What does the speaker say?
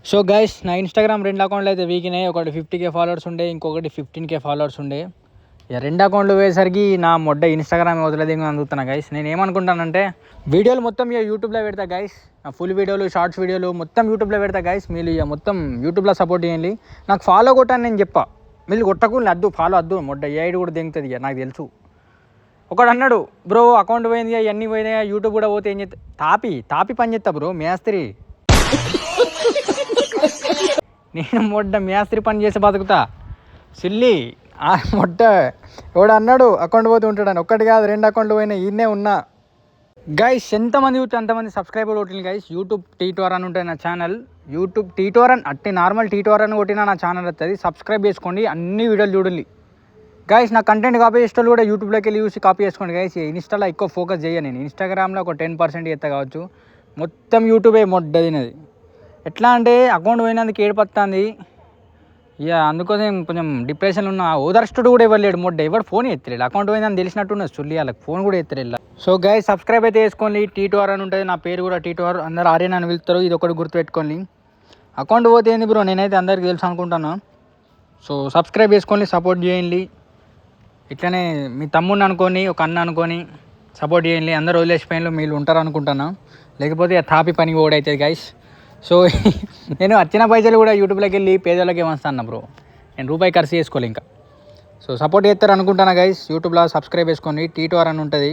So guys నా Instagram 2 అకౌంట్లు అయితే వీకినాయి. ఒకటి 50K ఫాలోవర్స్ ఉండే, ఇంకొకటి 15K ఫాలోవర్స్ ఉండే. ఇక 2 అకౌంట్లు పోయేసరికి నా మొడ్డ ఇన్స్టాగ్రామ్ వదిలేదు అందుతున్నా గైస్. నేను ఏమనుకుంటానంటే వీడియోలు మొత్తం ఇక యూట్యూబ్లో పెడతా గైస్. నా ఫుల్ వీడియోలు, షార్ట్స్ వీడియోలు మొత్తం యూట్యూబ్లో పెడతా గైస్. మీరు ఇక మొత్తం యూట్యూబ్లో సపోర్ట్ చేయండి. నాకు ఫాలో కొట్టాను నేను చెప్పా, మీరు కొట్టకు అద్దు, ఫాలో అద్దు, మొడ్డ ఏ ఐడి కూడా దిగుతుంది ఇక నాకు తెలుసు. ఒకడు అన్నాడు బ్రో అకౌంట్ పోయింది ఇవన్నీ పోయినాయి యూట్యూబ్ కూడా పోతే ఏం చేస్తా, తాపి పని చేస్తా బ్రో మేస్త్రి. నేను మొడ్డ మేస్త్రి పని చేసి బతుకుతా సిల్లి. ఆ మొట్ట ఎవడు అన్నాడు అకౌంట్ పోతే ఉంటాడని. ఒక్కటి కాదు 2 అకౌంట్లు పోయినాయి, ఈయనే ఉన్నా గైస్. ఎంతమంది చూస్తే అంతమంది సబ్స్క్రైబర్ కొట్టింది గైస్. యూట్యూబ్ టీటోర్ అని ఉంటుంది నా ఛానల్. యూట్యూబ్ టీటోర్ అని అట్టి నార్మల్ టీటోర్ అని కొట్టినా నా ఛానల్ వస్తుంది. సబ్స్క్రైబ్ చేసుకోండి, అన్ని వీడియోలు చూడండి గైస్. నా కంటెంట్ కాపీ చేసేటోళ్ళు కూడా యూట్యూబ్లోకి వెళ్ళి చూసి కాపీ చేసుకోండి గైస్. ఇన్స్టాలో ఎక్కువ ఫోకస్ చేయను నేను. ఇన్స్టాగ్రామ్లో ఒక 10% చేస్తా కావచ్చు, మొత్తం యూట్యూబే మొడ్డదినది. ఎట్లా అంటే అకౌంట్ పోయినందుకు ఏడిపోతుంది ఇక, అందుకోసం కొంచెం డిప్రెషన్లో ఉన్న. ఓదర్స్టుడు కూడా ఇవ్వలేడు మొడ్డ, ఎవరు ఫోన్ ఎత్తలేడు. అకౌంట్ పోయిందని తెలిసినట్టున్నది చుల్లి, వాళ్ళకి ఫోన్ కూడా ఎత్తలేడు. సో గైస్ సబ్స్క్రైబ్ అయితే చేసుకోండి. టీటోఆర్ అని ఉంటుంది, నా పేరు కూడా టీటోఆర్, అందరు ఆర్యన్ అని పిలుస్తారు. ఇది ఒకటి గుర్తుపెట్టుకోండి. అకౌంట్ పోతే ఏంది బ్రో, నేనైతే అందరికీ తెలుసు అనుకుంటాను. సో సబ్స్క్రైబ్ చేసుకోండి, సపోర్ట్ చేయండి. ఇట్లనే మీ తమ్ముడిని అనుకొని, ఒక అన్న అనుకొని సపోర్ట్ చేయండి. అందరు వదిలేసిపోయిన మీరు ఉంటారు అనుకుంటాను, లేకపోతే తాపి పని ఓడవుతుంది గైస్. సో నేను వచ్చిన పైసలు కూడా యూట్యూబ్లోకి వెళ్ళి పేదోళ్ళకి ఏమస్తాను బ్రో, నేను రూపాయి ఖర్చు చేసుకోవాలి ఇంకా. సో సపోర్ట్ చేస్తారు అనుకుంటాను గైస్. యూట్యూబ్లో సబ్స్క్రైబ్ చేసుకోండి. టీటోఆర్ అని ఉంటుంది.